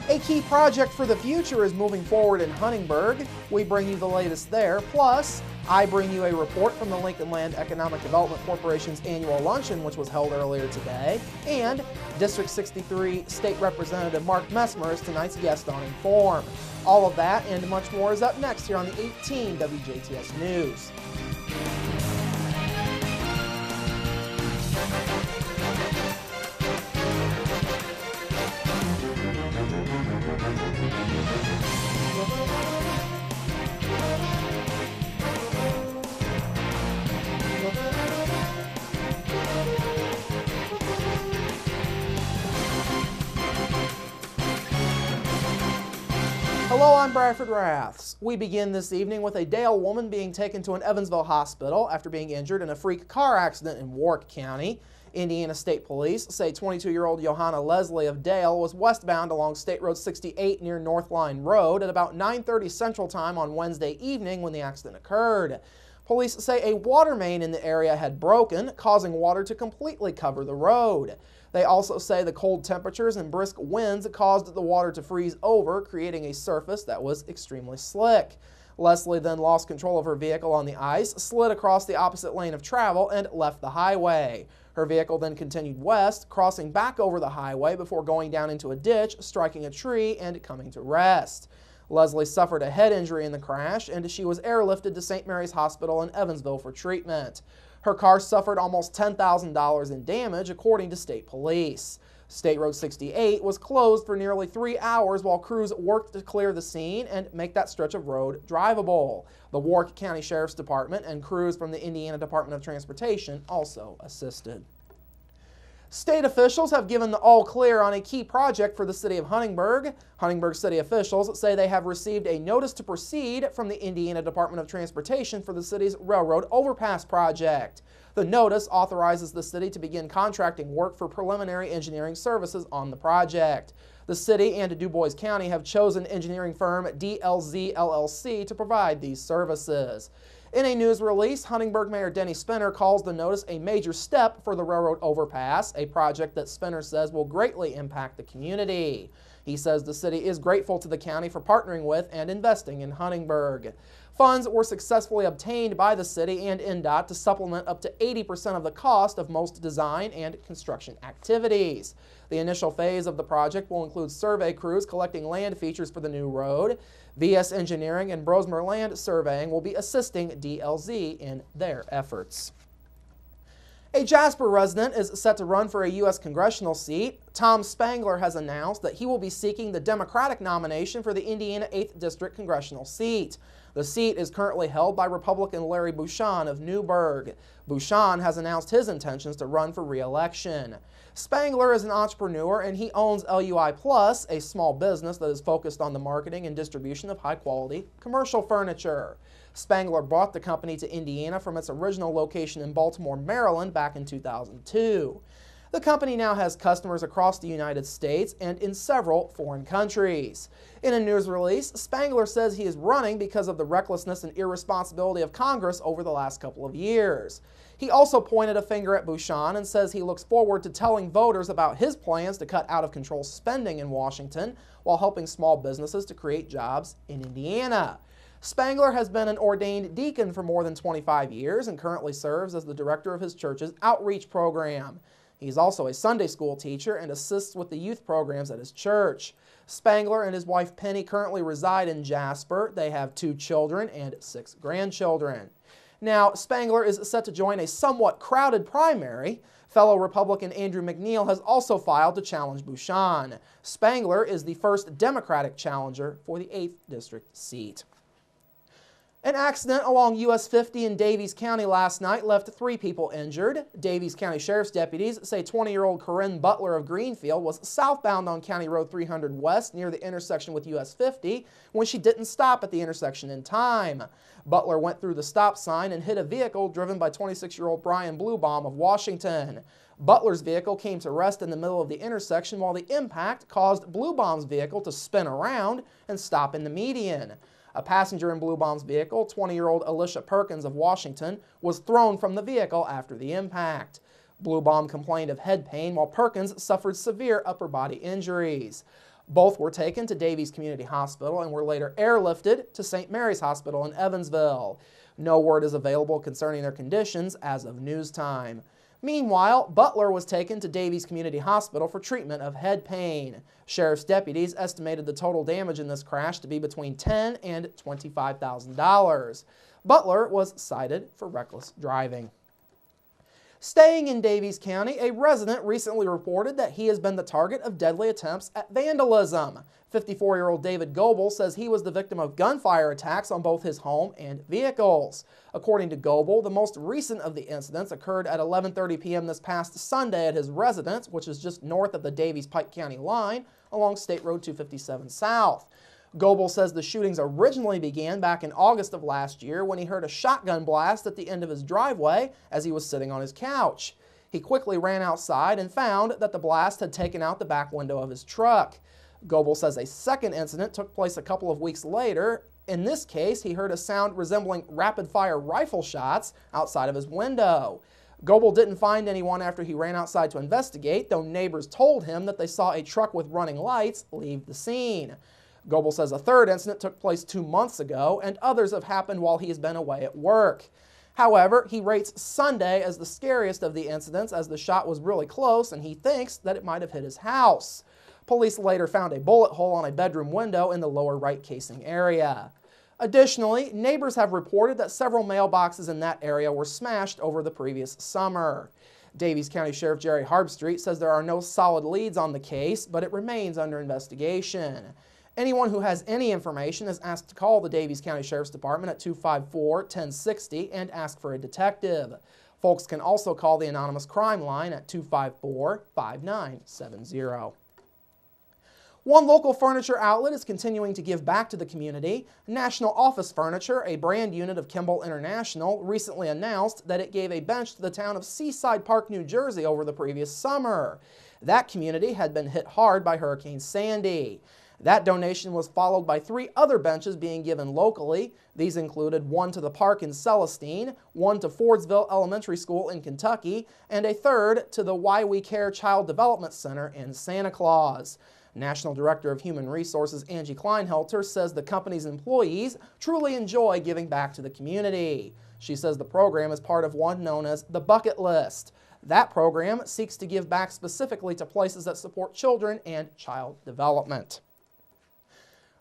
A key project for the future is moving forward in Huntingburg. We bring you the latest there. Plus, I bring you a report from the Lincoln Land Economic Development Corporation's annual luncheon, which was held earlier today. And District 63 State Representative Mark Messmer is tonight's guest on Inform. All of that and much more is up next here on the 18 WJTS News. Hello, I'm Bradford Raths. We begin this evening with a Dale woman being taken to an Evansville hospital after being injured in a freak car accident in Warwick County. Indiana State Police say 22-year-old Johanna Leslie of Dale was westbound along State Road 68 near North Line Road at about 9:30 Central Time on Wednesday evening when the accident occurred. Police say a water main in the area had broken, causing water to completely cover the road. They also say the cold temperatures and brisk winds caused the water to freeze over, creating a surface that was extremely slick. Leslie then lost control of her vehicle on the ice, slid across the opposite lane of travel, and left the highway. Her vehicle then continued west, crossing back over the highway before going down into a ditch, striking a tree, and coming to rest. Leslie suffered a head injury in the crash, and she was airlifted to St. Mary's Hospital in Evansville for treatment. Her car suffered almost $10,000 in damage, according to state police. State Road 68 was closed for nearly 3 hours while crews worked to clear the scene and make that stretch of road drivable. The Warwick County Sheriff's Department and crews from the Indiana Department of Transportation also assisted. State officials have given the all-clear on a key project for the city of Huntingburg. Huntingburg city officials say they have received a notice to proceed from the Indiana Department of Transportation for the city's railroad overpass project. The notice authorizes the city to begin contracting work for preliminary engineering services on the project. The city and Du Bois County have chosen engineering firm DLZ LLC to provide these services. In a news release, Huntingburg Mayor Denny Spinner calls the notice a major step for the railroad overpass, a project that Spinner says will greatly impact the community. He says the city is grateful to the county for partnering with and investing in Huntingburg. Funds were successfully obtained by the city and INDOT to supplement up to 80% of the cost of most design and construction activities. The initial phase of the project will include survey crews collecting land features for the new road. VS Engineering and Brosmer Land Surveying will be assisting DLZ in their efforts. A Jasper resident is set to run for a U.S. congressional seat. Tom Spangler has announced that he will be seeking the Democratic nomination for the Indiana 8th District congressional seat. The seat is currently held by Republican Larry Bucshon of Newburgh. Bucshon has announced his intentions to run for re-election. Spangler is an entrepreneur and he owns LUI Plus, a small business that is focused on the marketing and distribution of high-quality commercial furniture. Spangler brought the company to Indiana from its original location in Baltimore, Maryland back in 2002. The company now has customers across the United States and in several foreign countries. In a news release, Spangler says he is running because of the recklessness and irresponsibility of Congress over the last couple of years. He also pointed a finger at Bucshon and says he looks forward to telling voters about his plans to cut out-of-control spending in Washington while helping small businesses to create jobs in Indiana. Spangler has been an ordained deacon for more than 25 years and currently serves as the director of his church's outreach program. He's also a Sunday school teacher and assists with the youth programs at his church. Spangler and his wife Penny currently reside in Jasper. They have 2 children and 6 grandchildren. Now, Spangler is set to join a somewhat crowded primary. Fellow Republican Andrew McNeil has also filed to challenge Bucshon. Spangler is the first Democratic challenger for the 8th District seat. An accident along US 50 in Davies County last night left 3 people injured. Davies County Sheriff's deputies say 20-year-old Corinne Butler of Greenfield was southbound on County Road 300 West near the intersection with US 50 when she didn't stop at the intersection in time. Butler went through the stop sign and hit a vehicle driven by 26-year-old Brian Bluebaum of Washington. Butler's vehicle came to rest in the middle of the intersection while the impact caused Bluebaum's vehicle to spin around and stop in the median. A passenger in Bluebaum's vehicle, 20-year-old Alicia Perkins of Washington, was thrown from the vehicle after the impact. Bluebaum complained of head pain while Perkins suffered severe upper body injuries. Both were taken to Davies Community Hospital and were later airlifted to St. Mary's Hospital in Evansville. No word is available concerning their conditions as of news time. Meanwhile, Butler was taken to Davies Community Hospital for treatment of head pain. Sheriff's deputies estimated the total damage in this crash to be between $10,000 and $25,000. Butler was cited for reckless driving. Staying in Davies County, a resident recently reported that he has been the target of deadly attempts at vandalism. 54-year-old David Goebel says he was the victim of gunfire attacks on both his home and vehicles. According to Goebel, the most recent of the incidents occurred at 11:30 p.m. this past Sunday at his residence, which is just north of the Davies-Pike County line along State Road 257 South. Goebel says the shootings originally began back in August of last year when he heard a shotgun blast at the end of his driveway as he was sitting on his couch. He quickly ran outside and found that the blast had taken out the back window of his truck. Goebel says a second incident took place a couple of weeks later. In this case, he heard a sound resembling rapid-fire rifle shots outside of his window. Goebel didn't find anyone after he ran outside to investigate, though neighbors told him that they saw a truck with running lights leave the scene. Goebel says a third incident took place 2 months ago, and others have happened while he has been away at work. However, he rates Sunday as the scariest of the incidents as the shot was really close and he thinks that it might have hit his house. Police later found a bullet hole on a bedroom window in the lower right casing area. Additionally, neighbors have reported that several mailboxes in that area were smashed over the previous summer. Davies County Sheriff Jerry Harbstreet says there are no solid leads on the case, but it remains under investigation. Anyone who has any information is asked to call the Davies County Sheriff's Department at 254-1060 and ask for a detective. Folks can also call the anonymous crime line at 254-5970. One local furniture outlet is continuing to give back to the community. National Office Furniture, a brand unit of Kimball International, recently announced that it gave a bench to the town of Seaside Park, New Jersey over the previous summer. That community had been hit hard by Hurricane Sandy. That donation was followed by 3 other benches being given locally. These included one to the park in Celestine, one to Fordsville Elementary School in Kentucky, and a third to the Why We Care Child Development Center in Santa Claus. National Director of Human Resources Angie Kleinhelter says the company's employees truly enjoy giving back to the community. She says the program is part of one known as the Bucket List. That program seeks to give back specifically to places that support children and child development.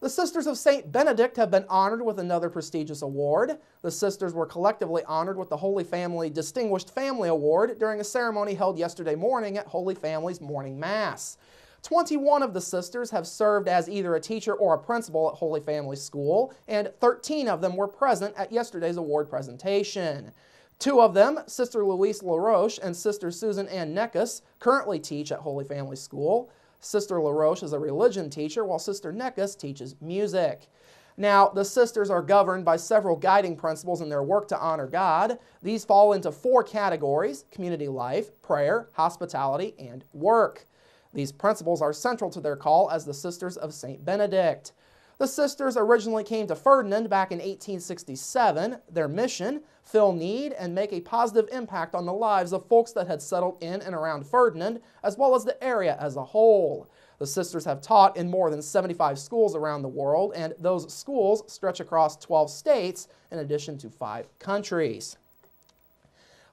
The Sisters of St. Benedict have been honored with another prestigious award. The sisters were collectively honored with the Holy Family Distinguished Family Award during a ceremony held yesterday morning at Holy Family's morning mass. 21 of the sisters have served as either a teacher or a principal at Holy Family School, and 13 of them were present at yesterday's award presentation. 2 of them, Sister Louise LaRoche and Sister Susan Ann Neckus, currently teach at Holy Family School. Sister LaRoche is a religion teacher, while Sister Neckus teaches music. Now, the sisters are governed by several guiding principles in their work to honor God. These fall into 4 categories: community life, prayer, hospitality, and work. These principles are central to their call as the Sisters of St. Benedict. The sisters originally came to Ferdinand back in 1867. Their mission: fill need and make a positive impact on the lives of folks that had settled in and around Ferdinand, as well as the area as a whole. The sisters have taught in more than 75 schools around the world, and those schools stretch across 12 states in addition to 5 countries.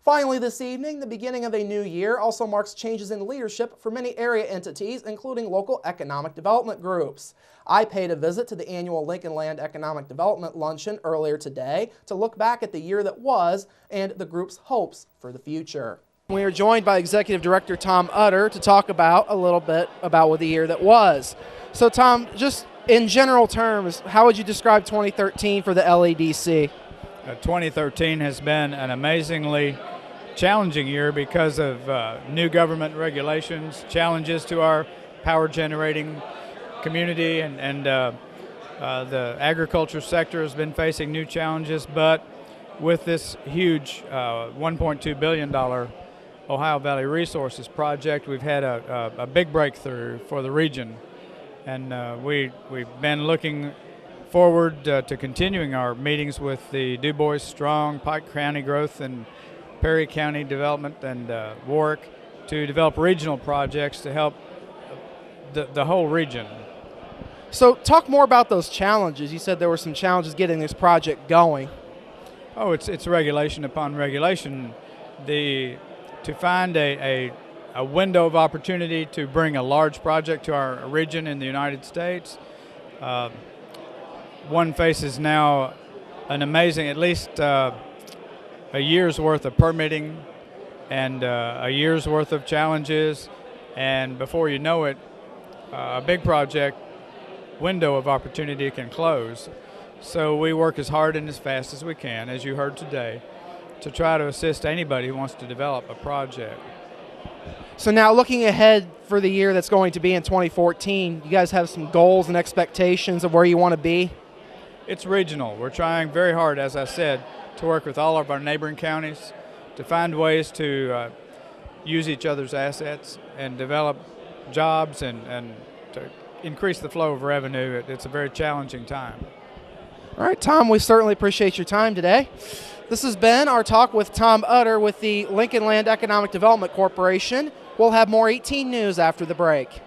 Finally this evening, the beginning of a new year also marks changes in leadership for many area entities, including local economic development groups. I paid a visit to the annual Lincoln Land Economic Development Luncheon earlier today to look back at the year that was and the group's hopes for the future. We are joined by Executive Director Tom Utter to talk about a little bit about the year that was. So Tom, just in general terms, how would you describe 2013 for the LEDC? 2013 has been an amazingly challenging year because of new government regulations, challenges to our power generating community, and the agriculture sector has been facing new challenges. But with this huge $1.2 billion Ohio Valley Resources project, we've had a big breakthrough for the region. And we've been looking forward to continuing our meetings with the Du Bois Strong, Pike County Growth, and Perry County Development and Warwick to develop regional projects to help the whole region So talk more about those challenges. You said there were some challenges getting this project going. Oh, it's regulation upon regulation. To find a window of opportunity to bring a large project to our region in the United States, one faces now an amazing, at least a year's worth of permitting and a year's worth of challenges, and before you know it, a big project window of opportunity can close. So we work as hard and as fast as we can, as you heard today, to try to assist anybody who wants to develop a project. So now looking ahead for the year that's going to be in 2014, you guys have some goals and expectations of where you want to be? It's regional. We're trying very hard, as I said, to work with all of our neighboring counties to find ways to use each other's assets and develop jobs and to increase the flow of revenue. It's a very challenging time. All right, Tom, we certainly appreciate your time today. This has been our talk with Tom Utter with the Lincoln Land Economic Development Corporation. We'll have more 18 News after the break.